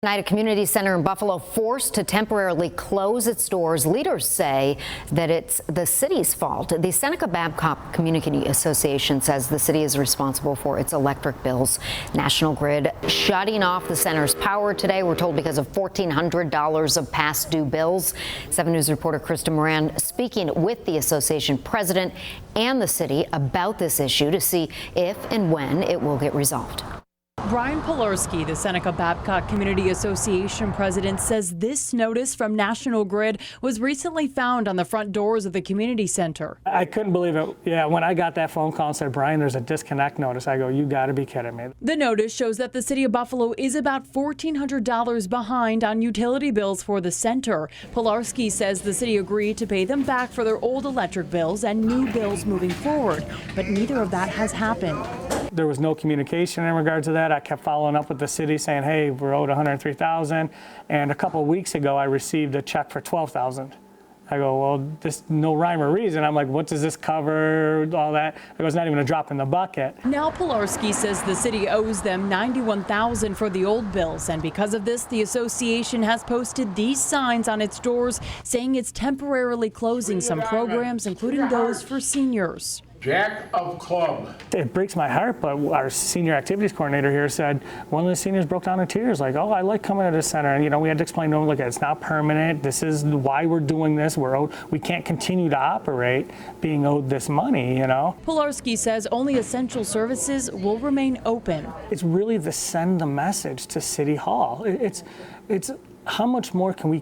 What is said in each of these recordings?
Tonight, a community center in Buffalo forced to temporarily close its doors. Leaders say that it's the city's fault. The Seneca-Babcock Community Association says the city is responsible for its electric bills. National Grid shutting off the center's power today, we're told, because of $1,400 of past due bills. 7 News reporter Krista Moran speaking with the association president and the city about this issue to see if and when it will get resolved. Brian Polarski, the Seneca-Babcock Community Association president, says this notice from National Grid was recently found on the front doors of the community center. I couldn't believe it. Yeah, when I got that phone call and said, Brian, there's a disconnect notice, I go, you got to be kidding me. The notice shows that the city of Buffalo is about $1,400 behind on utility bills for the center. Polarski says the city agreed to pay them back for their old electric bills and new bills moving forward, but neither of that has happened. There was no communication in regard to that. I kept following up with the city saying, hey, we're owed $103,000. And a couple of weeks ago, I received a check for $12,000. I go, well, this no rhyme or reason. I'm like, what does this cover, all that? It was not even a drop in the bucket. Now Polarski says the city owes them $91,000 for the old bills. And because of this, the association has posted these signs on its doors saying it's temporarily closing some programs, including those for seniors. Jack of Club. It breaks my heart, but our senior activities coordinator here said one of the seniors broke down in tears, like, oh, I like coming to the center. And, we had to explain to them, look, it's not permanent. This is why we're doing this. We're owed, we can't continue to operate being owed this money, Polarski says only essential services will remain open. It's really to send the message to City Hall. It's how much more can we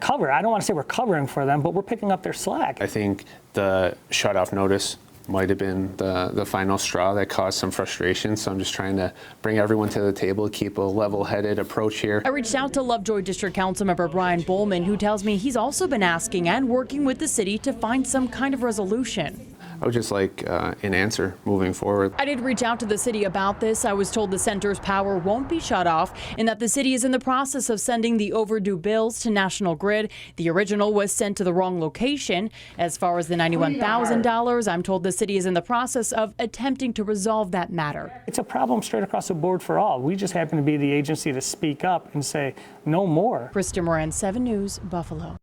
cover? I don't want to say we're covering for them, but we're picking up their slack. I think the shut-off notice might have been the final straw that caused some frustration. So I'm just trying to bring everyone to the table, keep a level-headed approach here. I reached out to Lovejoy District Councilmember Brian Bowman, who tells me he's also been asking and working with the city to find some kind of resolution. I would just like an answer moving forward. I did reach out to the city about this. I was told the center's power won't be shut off and that the city is in the process of sending the overdue bills to National Grid. The original was sent to the wrong location. As far as the $91,000, I'm told the city is in the process of attempting to resolve that matter. It's a problem straight across the board for all. We just happen to be the agency to speak up and say no more. Krista Moran, 7 News, Buffalo.